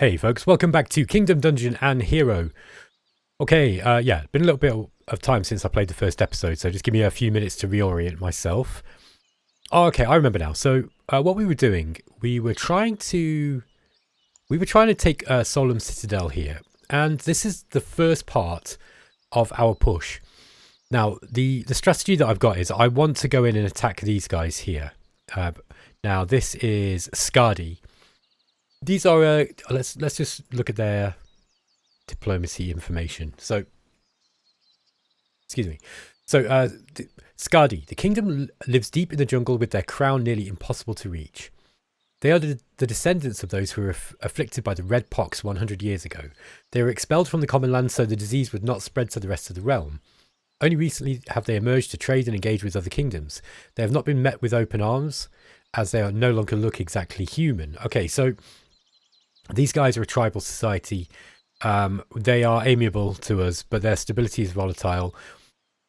Hey folks, welcome back to Kingdom Dungeon and Hero. Okay, yeah, been a little bit of time since I played the first episode, so just give me a few minutes to reorient myself. Oh, okay, I remember now. So what we were doing, we were trying to take Solemn Citadel here, and this is the first part of our push. Now, the strategy that I've got is I want to go in and attack these guys here. Now, this is Skadi. These are let's just look at their diplomacy information. So, excuse me. So, Skadi, the kingdom lives deep in the jungle with their crown nearly impossible to reach. They are the descendants of those who were afflicted by the Red Pox 100 years ago. They were expelled from the common land so the disease would not spread to the rest of the realm. Only recently have they emerged to trade and engage with other kingdoms. They have not been met with open arms, as they are no longer look exactly human. Okay, so these guys are a tribal society. They are amiable to us, but their stability is volatile.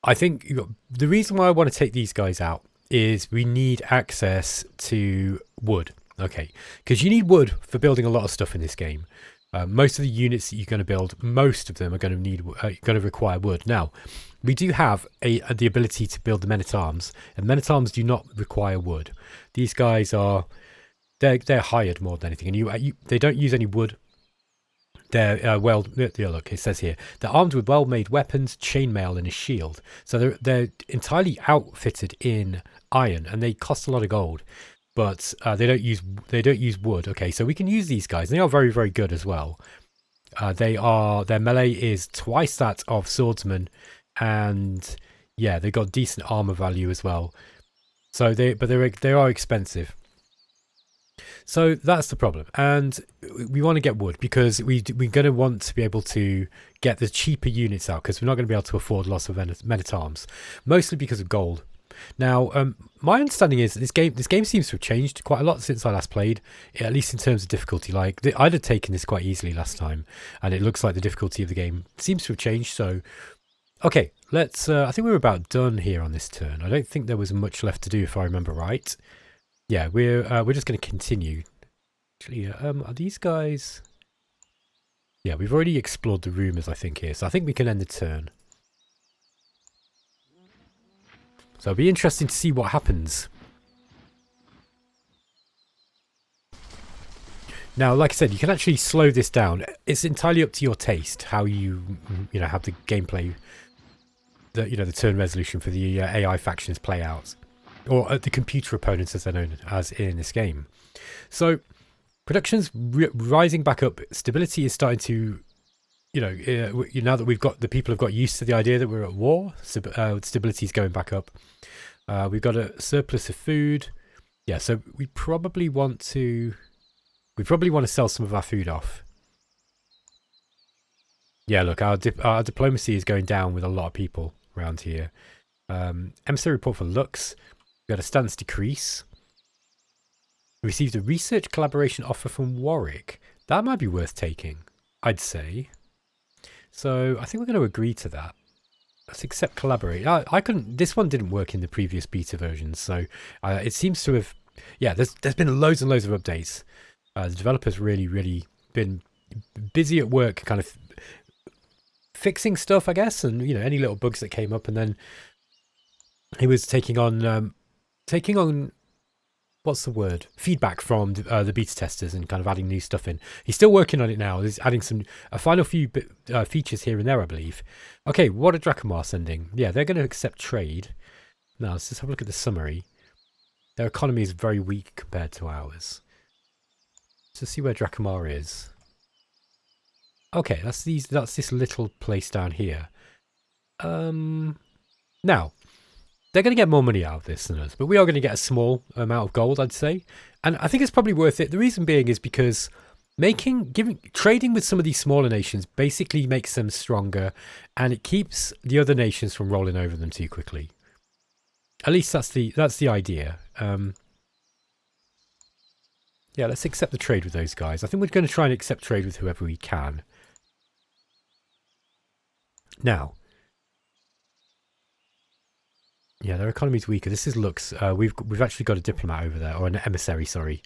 I think the reason why I want to take these guys out is we need access to wood. Okay, because you need wood for building a lot of stuff in this game. Most of the units that you're going to build, most of them are going to require wood. Now, we do have the ability to build the men-at-arms, and men-at-arms do not require wood. These guys are they're hired more than anything, and they don't use any wood. They're yeah, look, it says here they're armed with well-made weapons, chainmail, and a shield. So they're entirely outfitted in iron, and they cost a lot of gold. But they don't use wood. Okay, so we can use these guys. They are very, very good as well. Their melee is twice that of swordsmen, and yeah, they got decent armor value as well. So they are expensive. So that's the problem, and we want to get wood because we're going to want to be able to get the cheaper units out because we're not going to be able to afford lots of men-at-arms, mostly because of gold. Now, my understanding is that this game seems to have changed quite a lot since I last played, at least in terms of difficulty. Like I'd have taken this quite easily last time, and it looks like the difficulty of the game seems to have changed. So, okay, let's. I think we're about done here on this turn. I don't think there was much left to do, if I remember right. Yeah, we're just going to continue. Actually, are these guys? Yeah, we've already explored the rumours, I think, here. So I think we can end the turn. So it'll be interesting to see what happens. Now, like I said, you can actually slow this down. It's entirely up to your taste how you have the gameplay, the turn resolution for the AI factions play out, or the computer opponents as they're known as in this game. So production's rising back up. Stability is starting to, now that the people have got used to the idea that we're at war, stability is going back up. We've got a surplus of food. Yeah, so we probably want to sell some of our food off. Yeah, look, our diplomacy is going down with a lot of people around here. Emissary report for Lux. We got a stance decrease. We received a research collaboration offer from Warwick. That might be worth taking, I'd say. So I think we're going to agree to that. Let's accept collaborate. I couldn't. This one didn't work in the previous beta versions, so it seems to have. Yeah, there's been loads and loads of updates. The developers really been busy at work, kind of fixing stuff, I guess, and any little bugs that came up, and then he was taking on what's the word? Feedback from the beta testers and kind of adding new stuff in. He's still working on it now. He's adding a final few features here and there, I believe. Okay, what are Drachamar sending? Yeah, they're going to accept trade. Now, let's just have a look at the summary. Their economy is very weak compared to ours. Let's see where Drachamar is. Okay, that's this little place down here. Now, they're going to get more money out of this than us, but we are going to get a small amount of gold, I'd say. And I think it's probably worth it. The reason being is because trading with some of these smaller nations basically makes them stronger, and it keeps the other nations from rolling over them too quickly. At least that's the idea. Yeah, let's accept the trade with those guys. I think we're going to try and accept trade with whoever we can. Now, yeah, their economy's weaker. This is Lux. We've actually got a diplomat over there, or an emissary, sorry.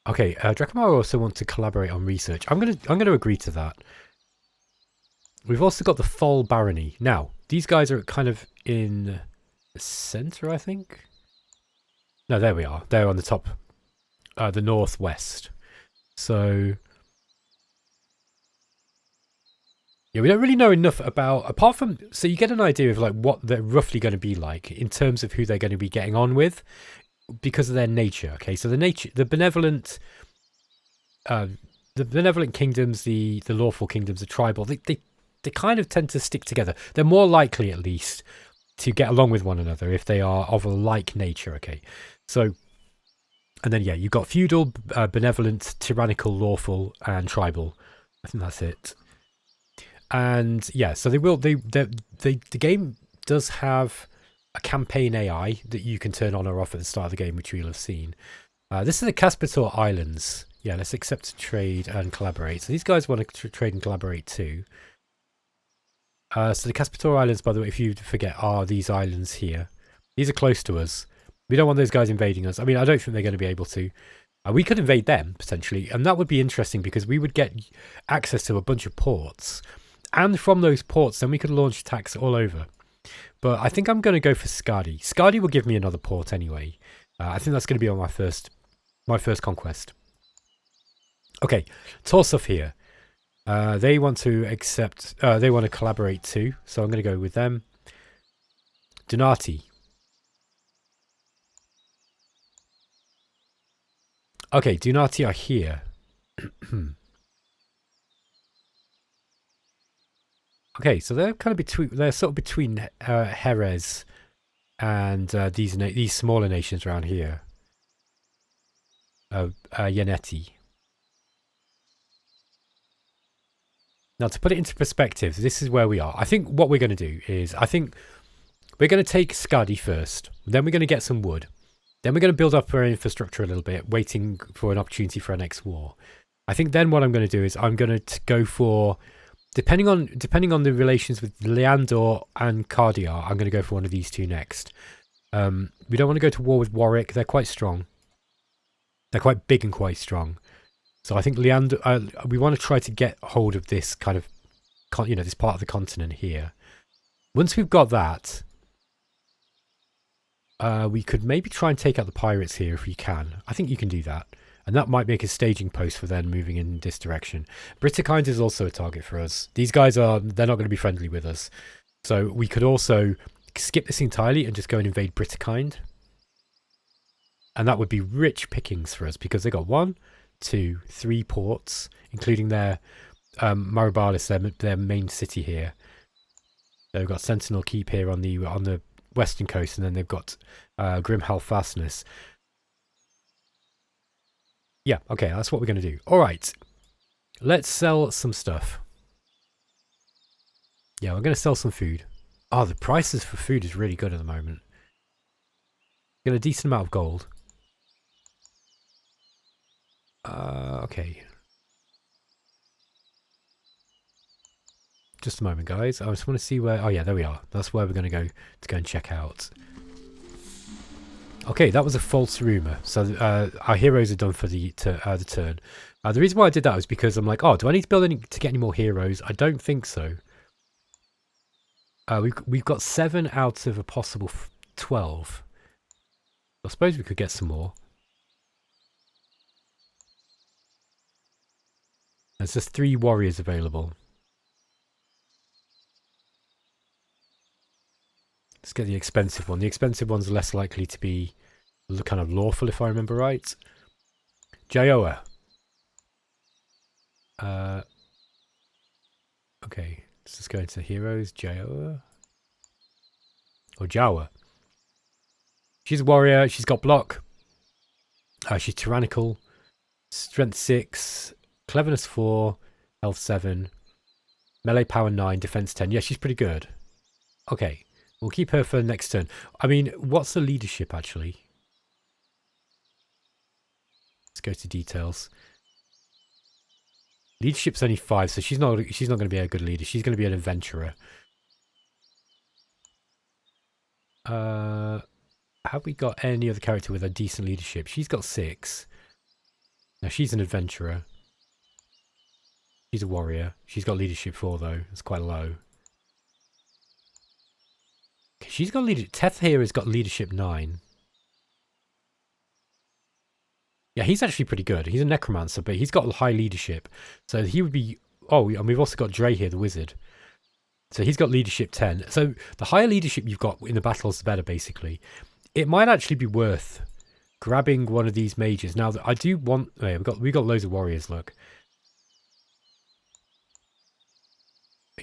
Okay, Drakamara also want to collaborate on research. I'm gonna agree to that. We've also got the Fol Barony. Now, these guys are kind of in the center, I think. No, there we are. They're on the top, the northwest. So, yeah, we don't really know enough about, apart from, so you get an idea of like what they're roughly going to be like in terms of who they're going to be getting on with because of their nature. Okay, so the benevolent kingdoms, the lawful kingdoms, the tribal, they kind of tend to stick together. They're more likely, at least, to get along with one another if they are of a like nature. Okay, so, and then yeah, you've got feudal, benevolent, tyrannical, lawful, and tribal. I think that's it. And yeah, so the game does have a campaign AI that you can turn on or off at the start of the game, which you'll have seen. This is the Caspator Islands. Yeah, let's accept trade and collaborate. So these guys want to trade and collaborate too. So the Caspator Islands, by the way, if you forget, are these islands here. These are close to us. We don't want those guys invading us. I mean, I don't think they're going to be able to. We could invade them, potentially, and that would be interesting because we would get access to a bunch of ports. And from those ports, then we could launch attacks all over. But I think I'm going to go for Skadi. Skadi will give me another port anyway. I think that's going to be on my first conquest. Okay, Torsov here. They want to accept. They want to collaborate too, so I'm going to go with them. Donati. Okay, Donati are here. Okay, so they're kind of between. They're sort of between Jerez and these smaller nations around here. Yaneti. Now, to put it into perspective, this is where we are. I think what we're going to do is, I think we're going to take Skadi first. Then we're going to get some wood. Then we're going to build up our infrastructure a little bit, waiting for an opportunity for our next war. I think then what I'm going to do is I'm going to go for, depending on the relations with Leandor and Cardiar, I'm going to go for one of these two next. We don't want to go to war with Warwick. They're quite strong. They're quite big and quite strong. So I think Leander, we want to try to get hold of this kind of, this part of the continent here. Once we've got that, we could maybe try and take out the pirates here if we can. I think you can do that. And that might make a staging post for then moving in this direction. Britakind is also a target for us. These guys they're not going to be friendly with us. So we could also skip this entirely and just go and invade Britakind. And that would be rich pickings for us because they got 1, 2, 3 ports, including their Maribalis, their main city here. They've got Sentinel Keep here on the western coast, and then they've got Grimhal Fastness. Yeah, okay, that's what we're going to do. All right, let's sell some stuff. Yeah, we're going to sell some food. Oh, the prices for food is really good at the moment. Get a decent amount of gold. Okay. Just a moment, guys. I just want to see where... Oh, yeah, there we are. That's where we're going to go and check out. Okay, that was a false rumour. So our heroes are done for the turn. The reason why I did that was because I'm like, oh, do I need to build to get any more heroes? I don't think so. We've got 7 out of a possible 12. I suppose we could get some more. There's just 3 warriors available. Let's get the expensive one. The expensive one's less likely to be kind of lawful, if I remember right. Jaoa. Okay, let's just go into heroes. Jaoa. Or Jawa. She's a warrior. She's got block. She's tyrannical. Strength 6. Cleverness 4. Health 7. Melee power 9. Defense 10. Yeah, she's pretty good. Okay. We'll keep her for the next turn. I mean, what's the leadership, actually? Let's go to details. Leadership's only 5, so she's not going to be a good leader. She's going to be an adventurer. Have we got any other character with a decent leadership? She's got 6. Now, she's an adventurer. She's a warrior. She's got leadership 4, though. It's quite low. Okay, she's got leadership. Teth here has got leadership 9. Yeah, he's actually pretty good. He's a necromancer, but he's got high leadership. So he would be... Oh, and we've also got Dre here, the wizard. So he's got leadership 10. So the higher leadership you've got in the battles, the better, basically. It might actually be worth grabbing one of these mages. Now, I do want... Oh, yeah, we've got loads of warriors, look.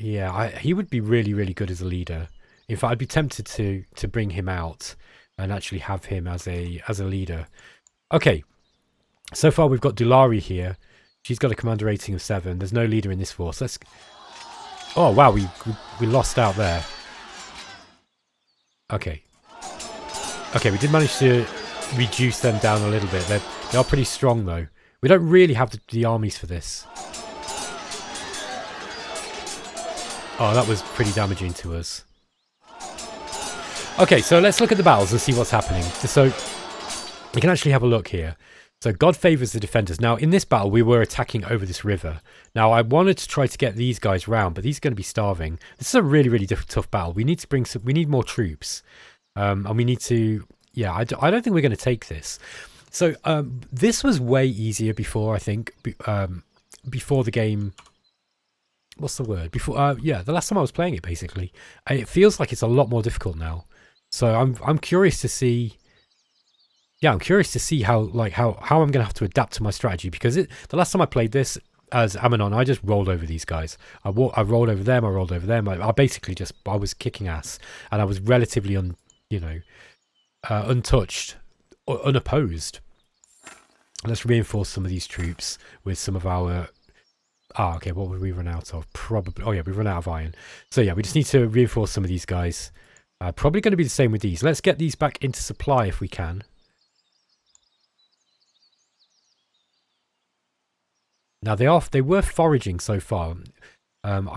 Yeah, he would be really, really good as a leader. In fact, I'd be tempted to bring him out and actually have him as a leader. Okay, so far we've got Dulari here. She's got a commander rating of 7. There's no leader in this force. Let's... Oh, wow, we lost out there. Okay. Okay, we did manage to reduce them down a little bit. They are pretty strong, though. We don't really have the armies for this. Oh, that was pretty damaging to us. Okay, so let's look at the battles and see what's happening. So, we can actually have a look here. So, God favours the defenders. Now, in this battle, we were attacking over this river. Now, I wanted to try to get these guys round, but these are going to be starving. This is a really, really tough battle. We need to bring some... We need more troops. And we need to... Yeah, I don't think we're going to take this. So, this was way easier before, I think. Before the game... What's the word? Before, yeah, the last time I was playing it, basically. It feels like it's a lot more difficult now. So I'm curious to see. Yeah, I'm curious to see how I'm going to have to adapt to my strategy, because the last time I played this as Amanon, I just rolled over these guys. I rolled over them. I rolled over them. I basically I was kicking ass, and I was relatively untouched, unopposed. Let's reinforce some of these troops with some of our. Ah, okay, what would we run out of? Probably... Oh, yeah, we run out of iron. So, yeah, we just need to reinforce some of these guys. Probably going to be the same with these. Let's get these back into supply if we can. Now, they were foraging so far. I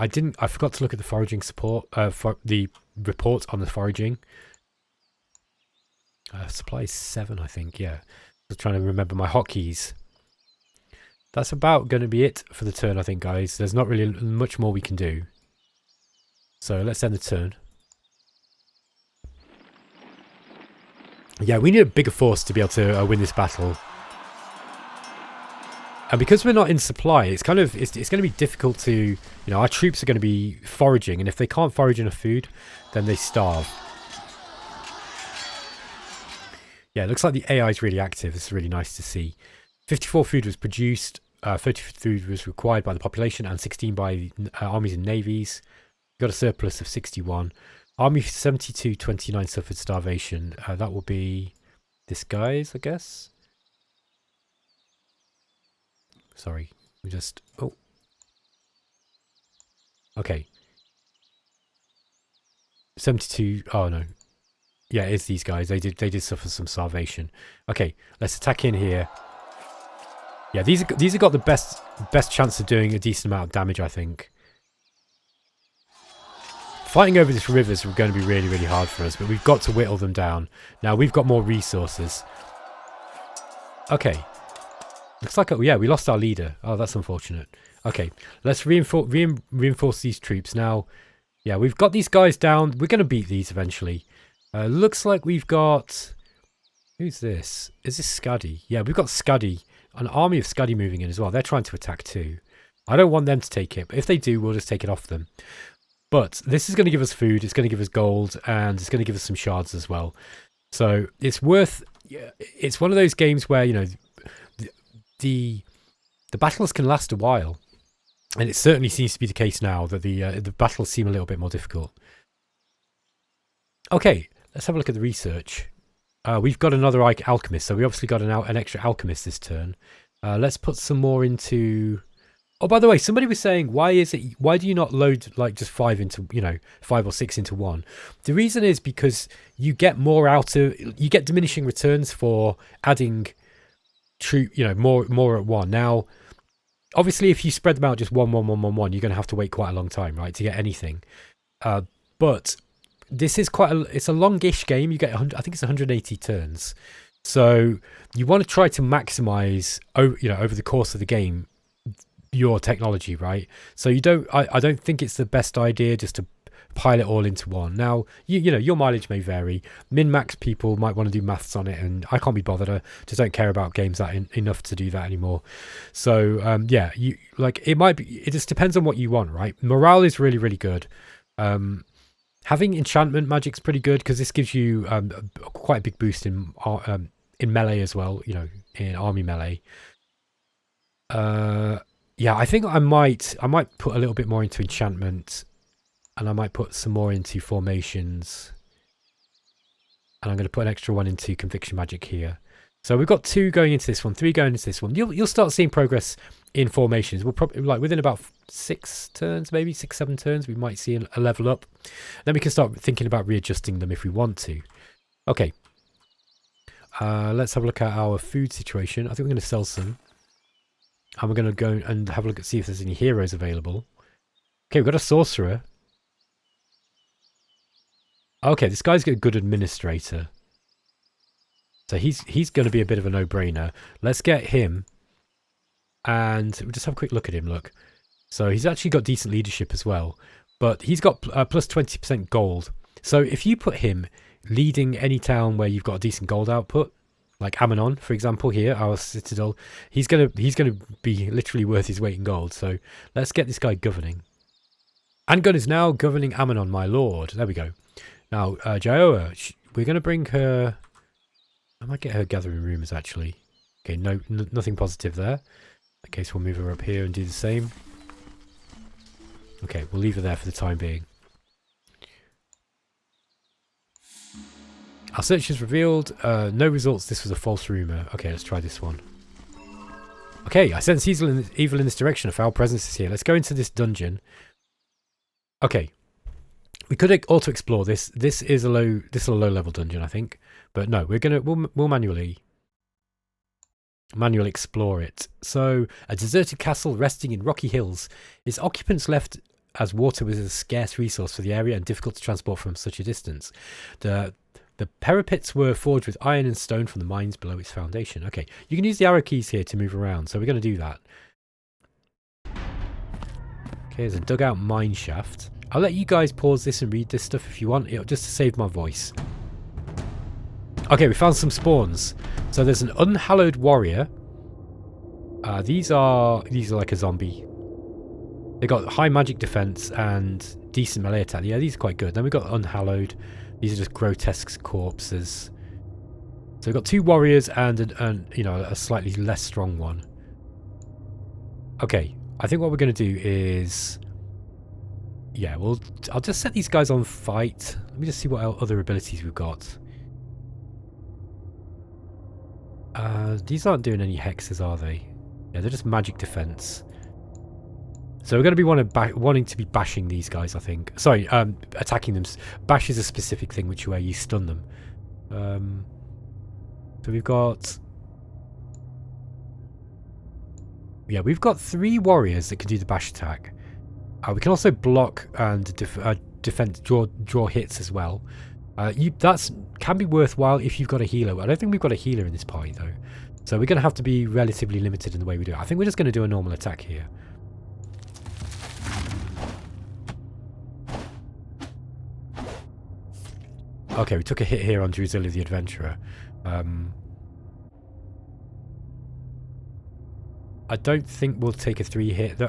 forgot to look at the foraging support... for the report on the foraging. Supply is 7, I think, yeah. Just trying to remember my hotkeys. That's about going to be it for the turn, I think, guys. There's not really much more we can do. So let's end the turn. Yeah, we need a bigger force to be able to win this battle. And because we're not in supply, it's going to be difficult to... our troops are going to be foraging. And if they can't forage enough food, then they starve. Yeah, it looks like the AI is really active. It's really nice to see. 54 food was produced. 30 food was required by the population and 16 by armies and navies. Got a surplus of 61. Army 72, 29 suffered starvation. That will be this guy's, I guess. Sorry, we just... Oh. Okay. 72... Oh, no. Yeah, it's these guys. They did suffer some starvation. Okay, let's attack in here. Yeah, these have got the best chance of doing a decent amount of damage, I think. Fighting over this river is going to be really, really hard for us, but we've got to whittle them down. Now, we've got more resources. Okay. Looks like... yeah, we lost our leader. Oh, that's unfortunate. Okay, let's reinforce these troops. Now, yeah, we've got these guys down. We're going to beat these eventually. Looks like we've got... Who's this? Is this Scuddy? Yeah, we've got Scuddy. An army of Scuddy moving in as well. They're trying to attack too. I don't want them to take it, but if they do, we'll just take it off them. But this is going to give us food, it's going to give us gold, and it's going to give us some shards as well. So it's worth... It's one of those games where, the battles can last a while. And it certainly seems to be the case now that the battles seem a little bit more difficult. Okay, let's have a look at the research. We've got another alchemist, so we obviously got an extra alchemist this turn. Let's put some more into... Oh, by the way, somebody was saying, why do you not load like just 5 or 6 into 1? The reason is because you get more you get diminishing returns for adding more at 1. Now, obviously, if you spread them out just 1, 1, 1, 1, 1, you're going to have to wait quite a long time, right, to get anything. But this is it's a longish game. You get I think it's 180 turns. So you want to try to maximize, over the course of the game, your technology, right? So you don't. I don't think it's the best idea just to pile it all into one. Now, your mileage may vary. Min-max people might want to do maths on it, and I can't be bothered. I just don't care about games enough to do that anymore. So yeah, it might be. It just depends on what you want, right? Morale is really, really good. Having enchantment magic's pretty good because this gives you quite a big boost in melee as well. In army melee. Yeah, I think I might put a little bit more into enchantment. And I might put some more into formations. And I'm going to put an extra one into conviction magic here. So we've got 2 going into this one, 3 going into this one. You'll start seeing progress in formations. We'll probably, within about 6 turns, maybe 6-7 turns, we might see a level up. Then we can start thinking about readjusting them if we want to. Okay. Let's have a look at our food situation. I think we're going to sell some. And we're going to go and have a look at see if there's any heroes available. Okay, we've got a sorcerer. Okay, this guy's a good administrator. So he's going to be a bit of a no-brainer. Let's get him. And we'll just have a quick look at him, look. So he's actually got decent leadership as well. But he's got plus 20% gold. So if you put him leading any town where you've got a decent gold output, like Amanon, for example, here, our citadel, he's gonna be literally worth his weight in gold. So let's get this guy governing. Angun is now governing Amanon, my lord. There we go. Now, Jaoa, we're going to bring her... I might get her gathering rumors, actually. Okay, nothing positive there. In case we'll move her up here and do the same. Okay, we'll leave her there for the time being. Our search has revealed no results. This was a false rumor. Okay, let's try this one. Okay, I sense evil in this direction. A foul presence is here. Let's go into this dungeon. Okay. We could auto explore this. This is a low level dungeon, I think. But no, we'll manually explore it. So, a deserted castle resting in rocky hills. Its occupants left as water was a scarce resource for the area and difficult to transport from such a distance. The parapets were forged with iron and stone from the mines below its foundation. Okay, you can use the arrow keys here to move around. So we're going to do that. Okay, there's a dugout mine shaft. I'll let you guys pause this and read this stuff if you want, just to save my voice. Okay, we found some spawns. So there's an unhallowed warrior. These are like a zombie. They got high magic defense and decent melee attack. Yeah, these are quite good. Then we've got unhallowed. These are just grotesque corpses. So we've got 2 warriors and a slightly less strong one. Okay, I think what we're going to do is... Yeah, I'll just set these guys on fight. Let me just see what other abilities we've got. These aren't doing any hexes, are they? Yeah, they're just magic defense. So we're going to be wanting to be bashing these guys, I think. Sorry, attacking them. Bash is a specific thing where you stun them. So we've got... Yeah, we've got 3 warriors that can do the bash attack. We can also block and defend, draw hits as well. That can be worthwhile if you've got a healer. I don't think we've got a healer in this party though, so we're going to have to be relatively limited in the way we do it. I think we're just going to do a normal attack here. Okay, we took a hit here on Drusilla the Adventurer. I don't think we'll take a 3 hit.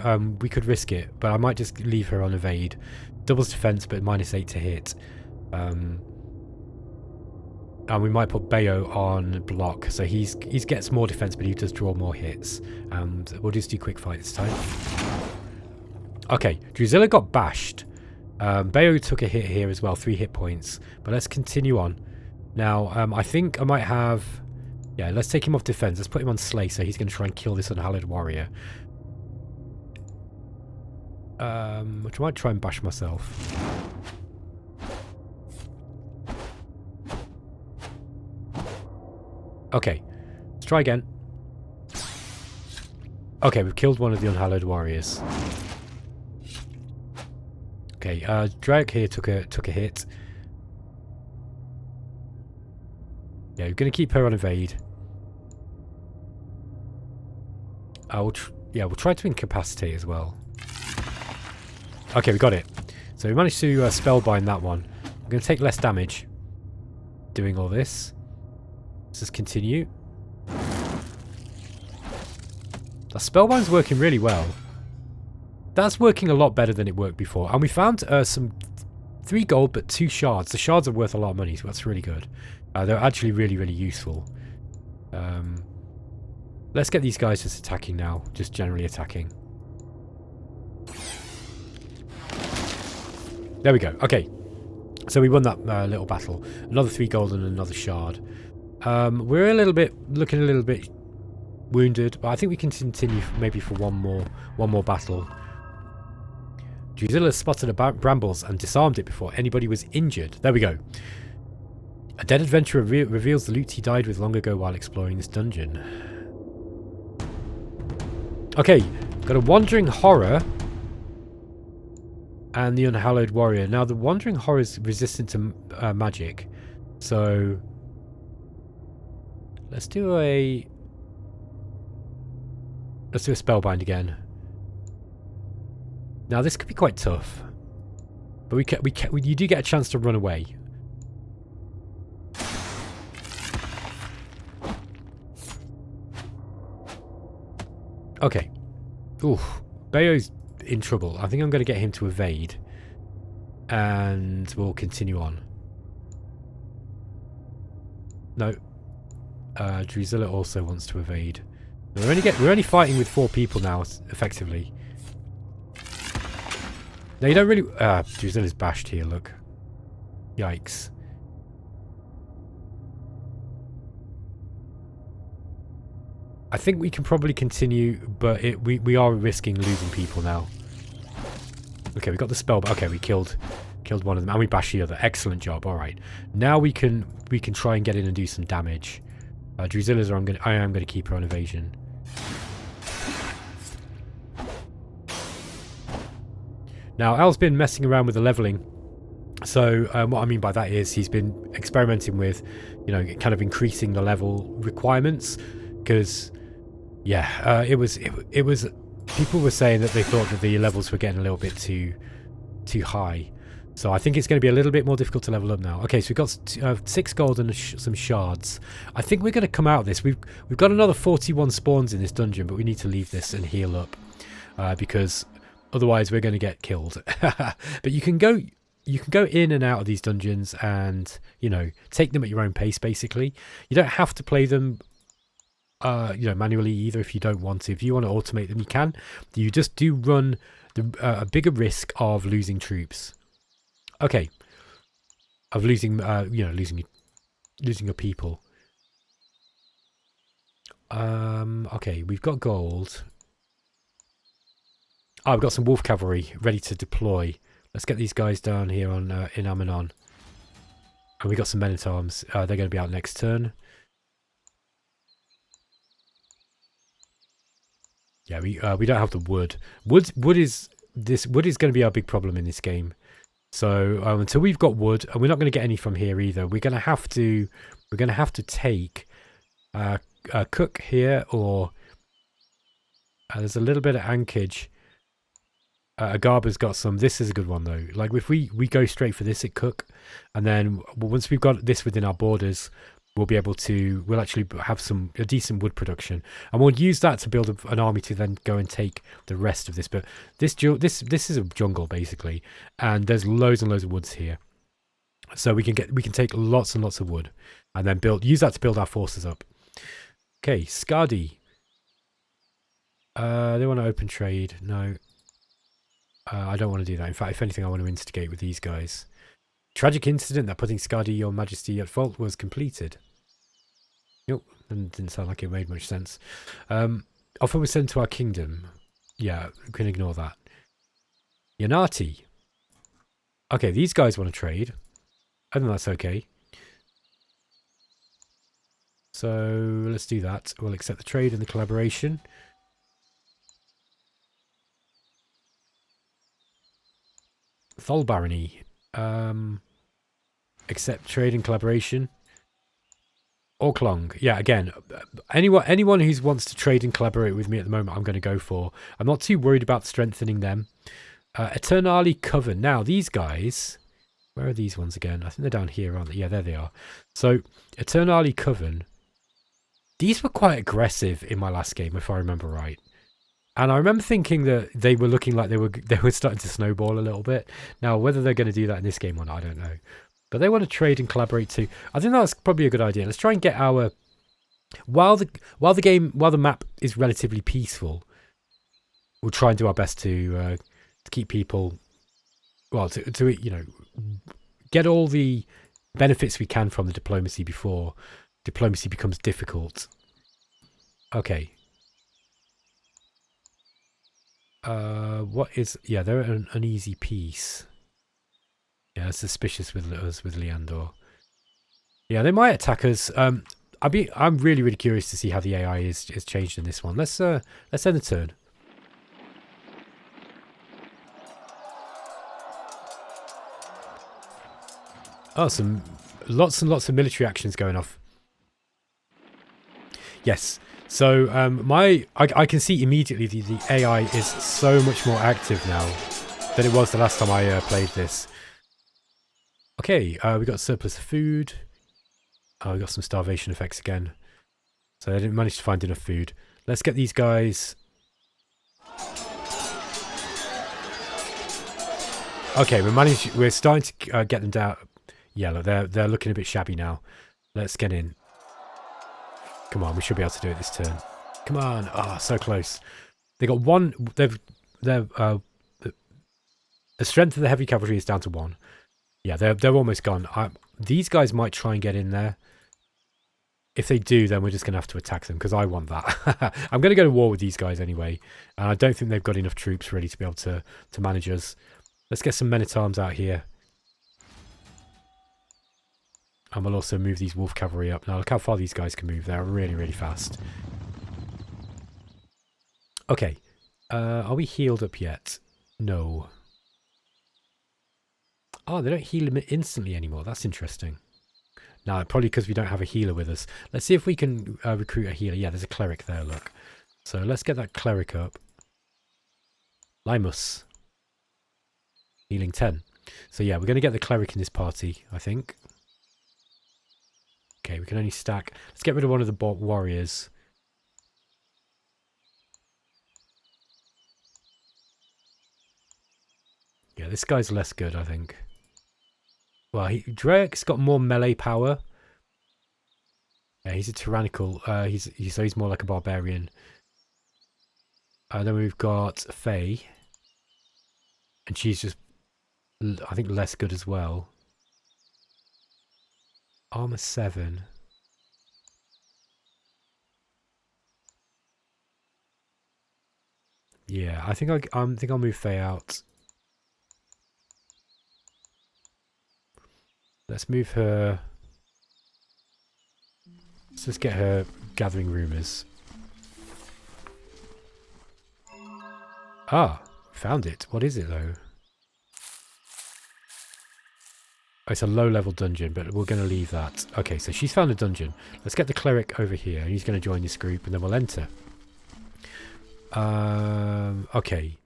We could risk it, but I might just leave her on evade. Doubles defense, but -8 to hit. And we might put Bayo on block, so he gets more defense, but he does draw more hits. And we'll just do quick fight this time. Okay, Drusilla got bashed. Bayo took a hit here as well, 3 hit points. But let's continue on. Now, I think I might have... Yeah, let's take him off defense. Let's put him on Slay, so he's going to try and kill this unhallowed warrior. Which I might try and bash myself. Okay, let's try again. Okay, we've killed one of the unhallowed warriors. Okay, Drake here took a hit. Yeah, we're going to keep her on evade. We'll try to incapacitate as well. Okay, we got it. So we managed to spellbind that one. I'm going to take less damage doing all this. Let's just continue. The spellbind's working really well. That's working a lot better than it worked before. And we found some 3 gold but 2 shards. The shards are worth a lot of money, so that's really good. They're actually really, really useful. Let's get these guys just attacking now. Just generally attacking. There we go. Okay. So we won that little battle. Another 3 gold and another shard. We're looking a little bit wounded, but I think we can continue maybe for one more battle. Drusilla spotted a brambles and disarmed it before anybody was injured. There we go. A dead adventurer reveals the loot he died with long ago while exploring this dungeon. Okay, got a wandering horror and the unhallowed warrior. Now the wandering horror is resistant to magic, so let's do a spellbind again. Now this could be quite tough, but you do get a chance to run away. Okay. Ooh, Bayo's in trouble. I think I'm going to get him to evade, and we'll continue on. No, Drusilla also wants to evade. We're only fighting with 4 people now, effectively. Now you don't really. Drusilla's bashed here. Look, yikes. I think we can probably continue, but we are risking losing people now. Okay, we got the spell. Okay, we killed one of them, and we bashed the other. Excellent job. All right, now we can try and get in and do some damage. Drusilla's. I am going to keep her on evasion. Now Al's been messing around with the leveling. So what I mean by that is he's been experimenting with, kind of increasing the level requirements, because yeah, it was people were saying that they thought that the levels were getting a little bit too high. So I think it's going to be a little bit more difficult to level up now. Okay, so we've got 6 gold and some shards. I think we're going to come out of this. We've got another 41 spawns in this dungeon, but we need to leave this and heal up because otherwise we're going to get killed. But you can go in and out of these dungeons and take them at your own pace. Basically, you don't have to play them manually either if you don't want to. If you want to automate them, you can. You just do run a bigger risk of losing troops. Okay, of losing losing your people. Okay, we've got gold. I've got some wolf cavalry ready to deploy. Let's get these guys down here on in Amanon. And we got some men at arms. They're going to be out next turn. Yeah, we don't have the wood. Wood is going to be our big problem in this game. So until we've got wood, and we're not going to get any from here either. We're going to have to take a cook here, or there's a little bit of anchage. Agaba's got some. This is a good one though. Like if we go straight for this at cook, and then once we've got this within our borders, we'll actually have a decent wood production, and we'll use that to build an army to then go and take the rest of this. But this is a jungle basically, and there's loads and loads of woods here, so we can take lots and lots of wood, and then use that to build our forces up. Okay, Skadi. They want to open trade. No, I don't want to do that. In fact, if anything, I want to instigate with these guys. Tragic incident that putting Skadi, your majesty, at fault was completed. Nope, didn't sound like it made much sense. Offer was sent to our kingdom. Yeah, we can ignore that. Yanati. Okay, these guys want to trade. I think that's okay. So let's do that. We'll accept the trade and the collaboration. Thol Barony. Accept trade and collaboration. Orklong. Yeah, again, anyone who wants to trade and collaborate with me at the moment, I'm going to go for. I'm not too worried about strengthening them. Eternali Coven. Now, these guys... Where are these ones again? I think they're down here, aren't they? Yeah, there they are. So, Eternali Coven. These were quite aggressive in my last game, if I remember right. And I remember thinking that they were looking like they were starting to snowball a little bit. Now, whether they're going to do that in this game or not, I don't know. But they want to trade and collaborate too. I think that's probably a good idea. Let's try and get our... While the map is relatively peaceful, we'll try and do our best to keep people... Well, to you know, get all the benefits we can from the diplomacy before diplomacy becomes difficult. Okay. What is... Yeah, they're an uneasy peace. Yeah, suspicious with us, with Leandor. Yeah, they might attack us. I'm really, really curious to see how the AI is changed in this one. Let's end the turn. Oh, lots and lots of military actions going off. Yes. So I can see immediately the AI is so much more active now than it was the last time I played this. Okay, we got surplus of food. We got some starvation effects again. So I didn't manage to find enough food. Let's get these guys. Okay, we're starting to get them down. Yeah, look, they're looking a bit shabby now. Let's get in. Come on, we should be able to do it this turn. Come on. Ah, so close. They got one. The strength of the heavy cavalry is down to 1. Yeah, they're almost gone. These guys might try and get in there. If they do, then we're just going to have to attack them because I want that. I'm going to go to war with these guys anyway. And I don't think they've got enough troops ready to be able to manage us. Let's get some men-at-arms out here. And we'll also move these wolf cavalry up. Now look how far these guys can move. They're really, really fast. Okay. Are we healed up yet? No. Oh, they don't heal them instantly anymore. That's interesting. Now, probably because we don't have a healer with us. Let's see if we can recruit a healer. Yeah, there's a cleric there, look. So let's get that cleric up. Limus. Healing 10. So yeah, we're going to get the cleric in this party, I think. Okay, we can only stack. Let's get rid of one of the warriors. Yeah, this guy's less good, I think. Well, Drake's got more melee power. Yeah, he's a tyrannical. So he's more like a barbarian. Then we've got Faye. And she's just, I think, less good as well. Armor 7. Yeah, I think I'll move Faye out. Let's move her. Let's just get her gathering rumours. Ah, found it. What is it though? Oh, it's a low-level dungeon, but we're going to leave that. Okay, so she's found a dungeon. Let's get the cleric over here. He's going to join this group, and then we'll enter. Okay.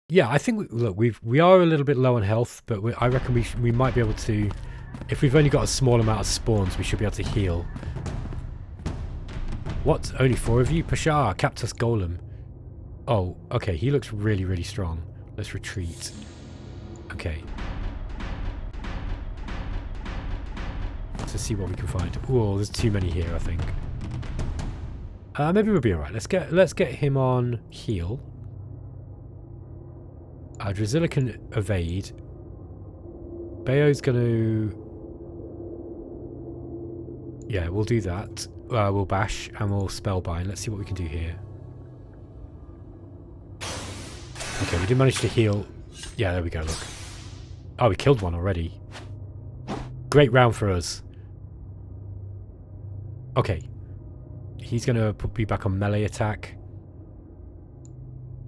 Yeah, I think we are a little bit low on health, but I reckon we might be able to. If we've only got a small amount of spawns, we should be able to heal. What? Only 4 of you? Pashar, Captus Golem. Oh, okay. He looks really, really strong. Let's retreat. Okay. Let's see what we can find. Oh, there's too many here, I think. Maybe we'll be alright. Let's get him on heal. Drazilla can evade. Bayo's gonna... Yeah, we'll do that. We'll bash and we'll spellbind. Let's see what we can do here. Okay, we did manage to heal. Yeah, there we go, look. Oh, we killed one already. Great round for us. Okay. He's going to be back on melee attack.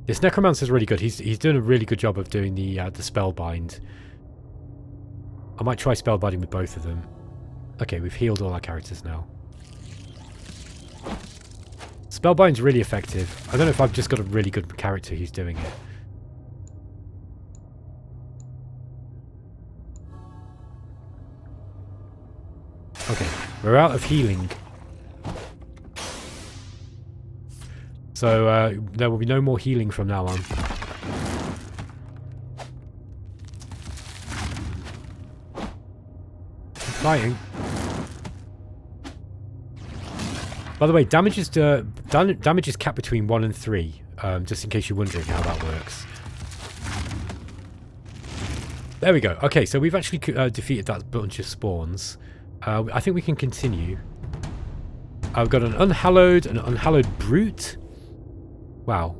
This Necromancer's really good. He's doing a really good job of doing the spellbind. I might try spellbinding with both of them. Okay, we've healed all our characters now. Spellbind's really effective. I don't know if I've just got a really good character who's doing it. Okay, we're out of healing. So there will be no more healing from now on. Fighting. By the way, damage is capped between 1 and 3, just in case you're wondering how that works. There we go. Okay, so we've actually defeated that bunch of spawns. I think we can continue. I've got an unhallowed brute. Wow,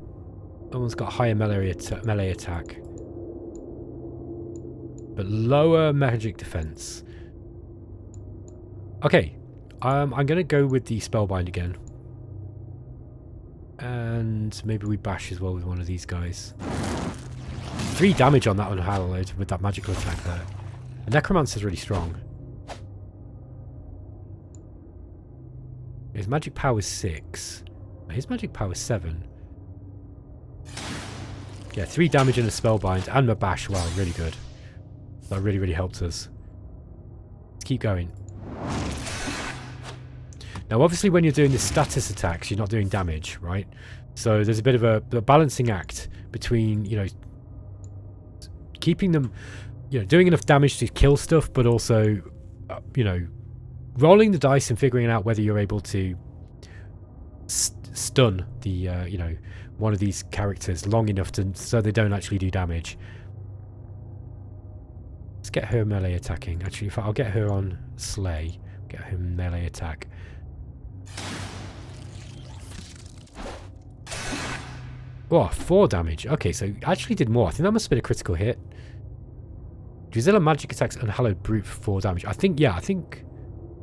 that one's got higher melee attack, but lower magic defense. Okay. I'm going to go with the spellbind again. And maybe we bash as well with one of these guys. 3 damage on that unhallowed with that magical attack there. The necromancer's really strong. His magic power is 6. His magic power is 7. Yeah, 3 damage and a spellbind and my bash. Wow, really good. That really, really helped us. Let's keep going. Now, obviously, when you're doing the status attacks, you're not doing damage, right? So there's a bit of a balancing act between, you know, keeping them, you know, doing enough damage to kill stuff, but also, you know, rolling the dice and figuring out whether you're able to stun the, you know, one of these characters long enough so they don't actually do damage. Let's get her melee attacking. Actually, I'll get her on Slay. Get her melee attack. Oh, 4 damage. Okay, so actually did more. I think that must have been a critical hit. Drusilla magic attacks unhallowed brute for 4 damage. I think, yeah, I think...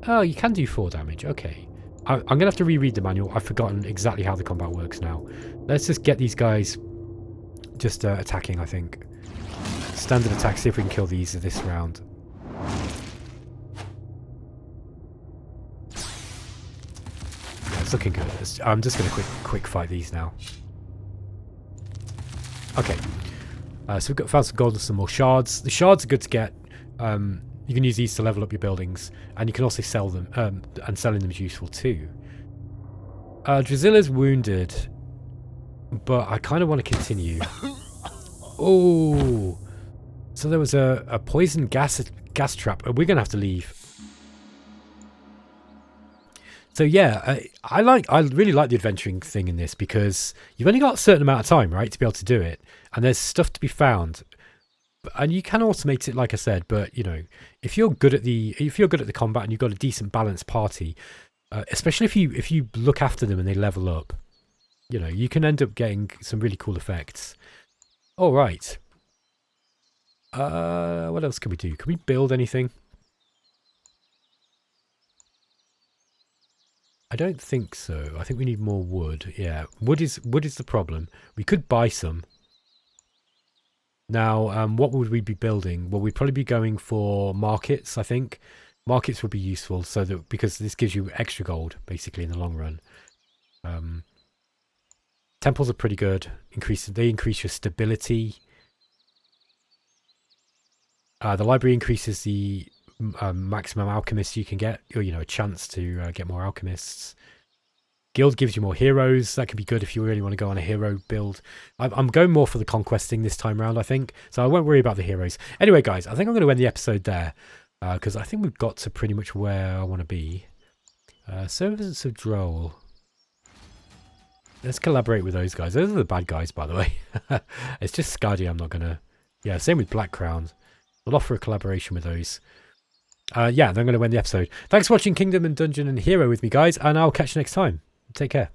Oh, you can do 4 damage. Okay. I'm going to have to reread the manual. I've forgotten exactly how the combat works now. Let's just get these guys just attacking, I think. Standard attack, see if we can kill these this round. Yeah, it's looking good. I'm just going to quick fight these now. Okay. So we've found some gold and some more shards. The shards are good to get. You can use these to level up your buildings, and you can also sell them, and selling them is useful too. Drusilla's wounded, but I kind of want to continue. Oh, so there was a poison gas trap. We're going to have to leave. So yeah, I really like the adventuring thing in this because you've only got a certain amount of time, right, to be able to do it, and there's stuff to be found. And you can automate it, like I said, but you know, if you're good at the combat and you've got a decent balanced party, especially if you look after them and they level up, you know, you can end up getting some really cool effects. All right. What else can we do? Can we build anything? I don't think so. I think we need more wood. Yeah, wood is the problem. We could buy some. Now, what would we be building? Well, we'd probably be going for markets, I think. Markets would be useful so that because this gives you extra gold, basically, in the long run. Temples are pretty good. They increase your stability. The library increases the maximum alchemists you can get, or, you know, a chance to get more alchemists. Guild gives you more heroes. That could be good if you really want to go on a hero build. I'm going more for the conquesting this time around, I think. So I won't worry about the heroes. Anyway, guys, I think I'm going to end the episode there. Because I think we've got to pretty much where I want to be. Servants of Droll. Let's collaborate with those guys. Those are the bad guys, by the way. It's just Skadi I'm not going to... Yeah, same with Black Crown. We'll offer a collaboration with those. Yeah, then I'm going to end the episode. Thanks for watching Kingdom and Dungeon and Hero with me, guys. And I'll catch you next time. Take care.